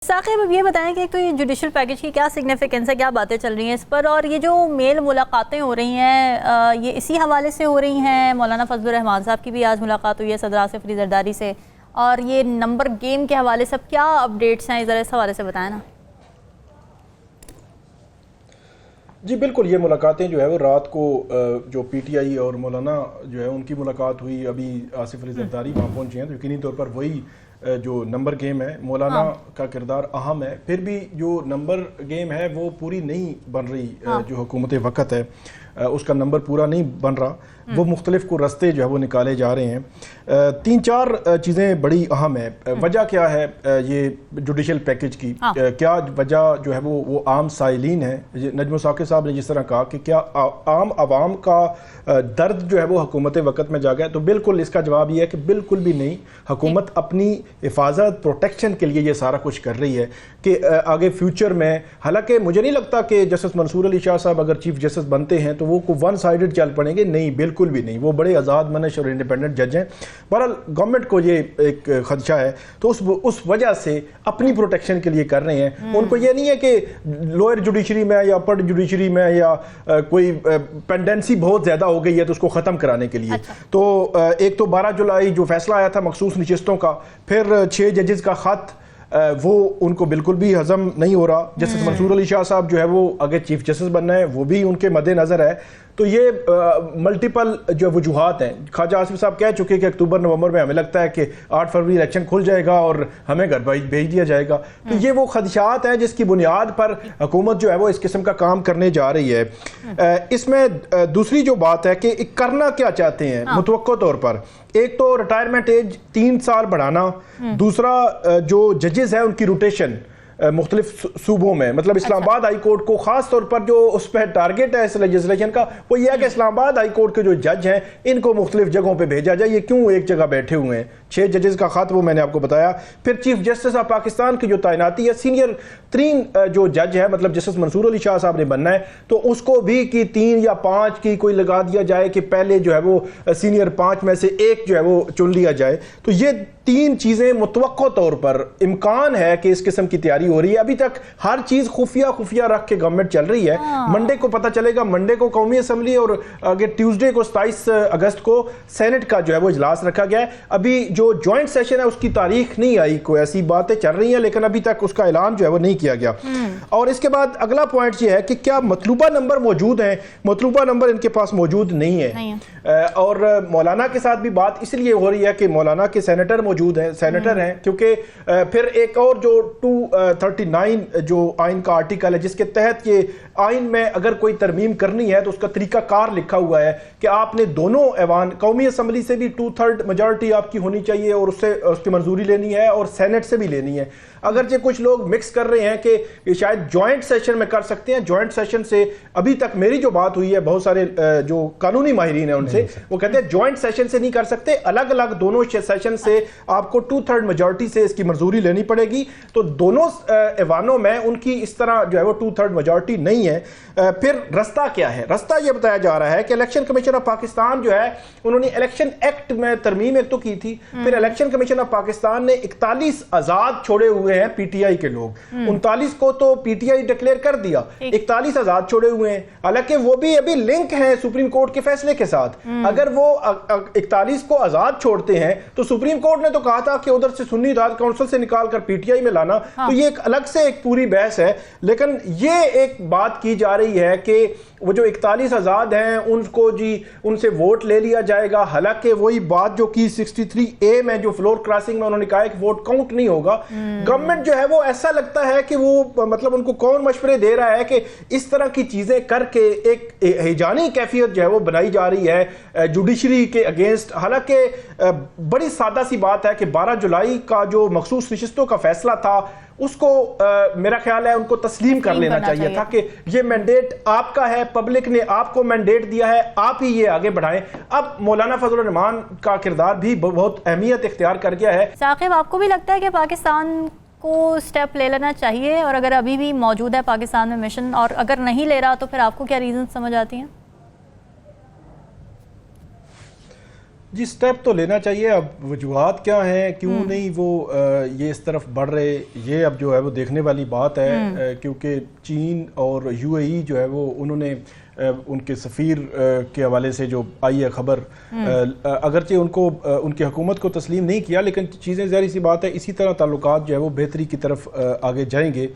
ثاقب اب یہ بتائیں کہ ایک تو یہ جوڈیشل پیکج کی کیا سگنیفیکنس ہے، کیا باتیں چل رہی ہیں اس پر، اور یہ جو میل ملاقاتیں ہو رہی ہیں یہ اسی حوالے سے ہو رہی ہیں؟ مولانا فضل الرحمان صاحب کی بھی آج ملاقات ہوئی ہے صدر آصف علی زرداری سے، اور یہ نمبر گیم کے حوالے سے کیا اپڈیٹس ہیں، ذرا اس حوالے سے بتائیں نا۔ جی بالکل، یہ ملاقاتیں جو ہے وہ رات کو جو پی ٹی آئی اور مولانا جو ہے ان کی ملاقات ہوئی، ابھی آصف علی زرداری وہاں پہنچے ہیں، تو یقینی طور پر وہی جو نمبر گیم ہے مولانا کا کردار اہم ہے، پھر بھی جو نمبر گیم ہے وہ پوری نہیں بن رہی، جو حکومت وقت ہے اس کا نمبر پورا نہیں بن رہا، وہ مختلف کو رستے جو ہے وہ نکالے جا رہے ہیں۔ تین چار چیزیں بڑی اہم ہیں۔ وجہ کیا ہے یہ جوڈیشل پیکج کی؟ کیا وجہ جو ہے وہ عام سائلین ہے؟ نجم ثاقب صاحب نے جس طرح کہا کہ کیا عام عوام کا درد جو ہے وہ حکومت وقت میں جاگا ہے، تو بالکل اس کا جواب یہ ہے کہ بالکل بھی نہیں۔ حکومت اپنی حفاظت پروٹیکشن کے لیے یہ سارا کچھ کر رہی ہے کہ آگے فیوچر میں، حالانکہ مجھے نہیں لگتا کہ جسٹس منصور علی شاہ صاحب اگر چیف جسٹس بنتے ہیں تو وہ کو ون سائیڈڈ چل پڑیں گے، نہیں بالکل بھی نہیں، وہ بڑے آزاد منش اور انڈیپینڈنٹ جج ہیں۔ بہرحال گورنمنٹ کو یہ ایک خدشہ ہے تو اس وجہ سے اپنی پروٹیکشن کے لیے کر رہے ہیں۔ ان کو یہ نہیں ہے کہ لوئر جوڈیشری میں یا اپر جوڈیشری میں یا کوئی پینڈنسی بہت زیادہ ہو گئی ہے تو اس کو ختم کرانے کے لیے۔ تو ایک تو 12 جولائی جو فیصلہ آیا تھا مخصوص نشستوں کا، پھر 6 ججز کا خط، وہ ان کو بالکل بھی ہضم نہیں ہو رہا۔ جسٹس منصور علی شاہ صاحب جو ہے وہ آگے چیف جسٹس بننا ہے، وہ بھی ان کے مد نظر ہے۔ تو یہ ملٹیپل جو وجوہات ہیں۔ خواجہ آصف صاحب کہہ چکے کہ اکتوبر نومبر میں ہمیں لگتا ہے کہ 8 فروری الیکشن کھل جائے گا اور ہمیں گھر بھیج دیا جائے گا۔ تو یہ وہ خدشات ہیں جس کی بنیاد پر حکومت جو ہے وہ اس قسم کا کام کرنے جا رہی ہے۔ اس میں دوسری جو بات ہے کہ کرنا کیا چاہتے ہیں متوقع طور پر، ایک تو ریٹائرمنٹ ایج 3 سال بڑھانا، دوسرا جو ججز ہیں ان کی روٹیشن مختلف صوبوں میں، مطلب اسلام آباد ہائی کورٹ کو خاص طور پر جو اس پہ ٹارگٹ ہے اس لیجسلیشن کا، وہ یہ ہے کہ اسلام آباد ہائی کورٹ کے جو جج ہیں ان کو مختلف جگہوں پہ بھیجا جائے۔ یہ کیوں ایک جگہ بیٹھے ہوئے ہیں؟ 6 ججز کا خط وہ میں نے آپ کو بتایا۔ پھر چیف جسٹس آف پاکستان کی جو تعیناتی ہے، سینئر ترین جو جج ہے، مطلب جسٹس منصور علی شاہ صاحب نے بننا ہے، تو اس کو بھی کہ 3 یا 5 کی کوئی لگا دیا جائے کہ پہلے جو ہے وہ سینئر 5 میں سے ایک جو ہے وہ چن لیا جائے۔ تو یہ 3 چیزیں متوقع طور پر امکان ہے کہ اس قسم کی تیاری ہو رہی ہے۔ ابھی تک ہر چیز خفیہ رکھ کے گورنمنٹ چل رہی ہے۔ منڈے کو پتہ چلے گا، منڈے کو قومی اسمبلی اور آگے ٹیوزڈے کو 27 اگست کو سینٹ کا جو ہے وہ اجلاس رکھا گیا ہے۔ ابھی جو جوائنٹ سیشن ہے اس کی تاریخ نہیں آئی، کوئی ایسی باتیں چل رہی ہیں لیکن ابھی تک اس کا اعلان جو ہے وہ نہیں کیا گیا۔ اور اس کے بعد اگلا پوائنٹ یہ ہے کہ کیا مطلوبہ نمبر موجود ہیں؟ مطلوبہ نمبر ان کے پاس موجود نہیں ہے۔ اور مولانا کے ساتھ بھی بات اس لیے ہو رہی ہے کہ مولانا کے سینیٹر موجود ہیں، سینیٹر ہیں، کیونکہ پھر ایک اور جو 239 جو آئین کا آرٹیکل ہے جس کے تحت یہ آئین میں اگر کوئی ترمیم کرنی ہے تو اس کا طریقہ کار لکھا ہوا ہے کہ آپ نے دونوں ایوان، قومی اسمبلی سے بھی 2/3 میجارٹی آپ کی ہونی چاہیے اور اس سے اس کی منظوری لینی ہے، اور سینٹ سے بھی لینی ہے۔ اگرچہ کچھ لوگ مکس کر رہے ہیں کہ شاید جوائنٹ سیشن میں کر سکتے ہیں، جوائنٹ سیشن سے ابھی تک میری جو بات ہوئی ہے بہت سارے جو قانونی ماہرین ہیں ان سے، وہ کہتے ہیں جوائنٹ سیشن سے نہیں کر سکتے، الگ الگ دونوں سیشن سے آپ کو 2/3 میجارٹی سے اس کی منظوری لینی پڑے گی۔ تو دونوں ایوانوں میں ان کی اس طرح جو ہے وہ 2/3 میجارٹی نہیں ہے۔ پھر رستہ کیا ہے؟ رستہ یہ بتایا جا رہا ہے کہ الیکشن کمیشن آف پاکستان جو ہے انہوں نے الیکشن ایکٹ میں ترمیم ایک تو کی تھی، پھر الیکشن کمیشن آف پاکستان نے 41 آزاد چھوڑے ہوئے ہیں پی ٹی آئی کے لوگ، 39 کو تو پی ٹی آئی ڈکلیئر کر دیا، 41 آزاد چھوڑے ہوئے ہیں، حالانکہ وہ بھی ابھی لنک ہیں سپریم کورٹ کے فیصلے کے ساتھ۔ اگر وہ 41 کو آزاد چھوڑتے ہیں تو سپریم کورٹ نے تو کہا تھا کہ ادھر سے سنی اتحاد کونسل سے نکال کر پی ٹی آئی میں لانا، تو یہ ایک الگ سے ایک پوری بحث ہے۔ لیکن یہ ایک بات کی جا رہی ہے کہ وہ جو 41 آزاد ہیں ان کو جی ان سے ووٹ لے لیا جائے گا، حالانکہ وہی بات جو کی 63A میں جو فلور کراسنگ میں انہوں نے کہا ہے کہ ووٹ کاؤنٹ نہیں ہوگا۔ گورنمنٹ جو ہے وہ ایسا لگتا ہے کہ وہ مطلب ان کو کون مشورے دے رہا ہے کہ اس طرح کی چیزیں کر کے ایک ہیجانی کیفیت جو ہے وہ بنائی جا رہی ہے جوڈیشری کے اگینسٹ۔ حالانکہ بڑی سادہ سی بات ہے کہ 12 جولائی کا جو مخصوص نشستوں کا فیصلہ تھا اس کو میرا خیال ہے ان کو تسلیم کر لینا چاہیے تھا کہ یہ مینڈیٹ آپ کا ہے، پبلک نے آپ کو مینڈیٹ دیا ہے، آپ ہی یہ آگے بڑھائیں۔ اب مولانا فضل الرحمان کا کردار بھی بہت اہمیت اختیار کر گیا ہے۔ ثاقب آپ کو بھی لگتا ہے کہ پاکستان کو سٹیپ لے لینا چاہیے، اور اگر ابھی بھی موجود ہے پاکستان میں مشن، اور اگر نہیں لے رہا تو پھر آپ کو کیا ریزن سمجھ آتی ہیں؟ جی سٹیپ تو لینا چاہیے. اب وجوہات کیا ہیں, کیوں نہیں وہ یہ اس طرف بڑھ رہے, یہ اب جو ہے وہ دیکھنے والی بات ہے. کیونکہ چین اور یو اے ای جو ہے وہ انہوں نے ان کے سفیر کے حوالے سے جو آئی ہے خبر, اگرچہ ان کی حکومت کو تسلیم نہیں کیا, لیکن چیزیں ظاہر سی بات ہے اسی طرح تعلقات جو ہے وہ بہتری کی طرف آگے جائیں گے.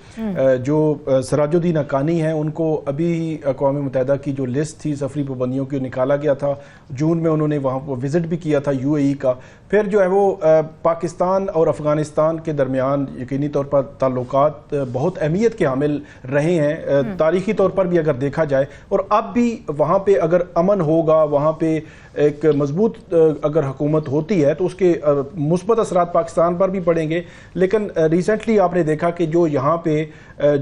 جو سراج الدین حقانی ہیں ان کو ابھی اقوام متحدہ کی جو لسٹ تھی سفری پابندیوں کی نکالا گیا تھا. جون میں انہوں نے وہاں وزٹ بھی کیا تھا یو اے ای کا. پھر جو ہے وہ پاکستان اور افغانستان کے درمیان یقینی طور پر تعلقات بہت اہمیت کے حامل رہے ہیں تاریخی طور پر بھی اگر دیکھا جائے. اور اب بھی وہاں پہ اگر امن ہوگا, وہاں پہ ایک مضبوط اگر حکومت ہوتی ہے تو اس کے مثبت اثرات پاکستان پر بھی پڑیں گے. لیکن ریسنٹلی آپ نے دیکھا کہ جو یہاں پہ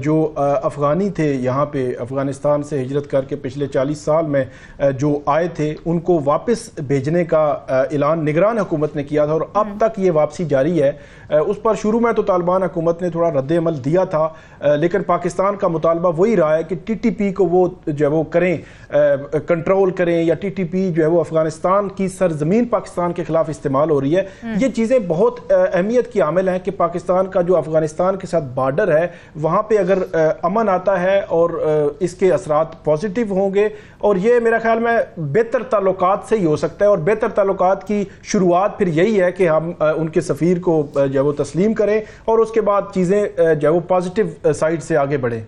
جو افغانی تھے یہاں پہ افغانستان سے ہجرت کر کے پچھلے 40 سال میں جو آئے تھے ان کو واپس بھیجنے کا اعلان نگران حکومت نے کیا تھا, اور اب تک یہ واپسی جاری ہے. اس پر شروع میں تو طالبان حکومت نے تھوڑا رد عمل دیا تھا, لیکن پاکستان کا مطالبہ وہی رہا ہے کہ ٹی ٹی پی کو وہ جو ہے وہ کریں, کنٹرول کریں, یا ٹی ٹی پی جو ہے وہ افغانستان کی سرزمین پاکستان کے خلاف استعمال ہو رہی ہے. یہ چیزیں بہت اہمیت کی عامل ہیں کہ پاکستان کا جو افغانستان کے ساتھ بارڈر ہے وہاں پہ اگر امن آتا ہے اور اس کے اثرات پازیٹیو ہوں گے, اور یہ میرا خیال میں بہتر تعلقات سے ہی ہو سکتا ہے. اور بہتر تعلقات کی شروعات پھر یہی ہے کہ ہم ان کے سفیر کو جو ہے وہ تسلیم کریں اور اس کے بعد چیزیں جو ہے وہ پازیٹیو سائڈ سے آگے بڑھیں.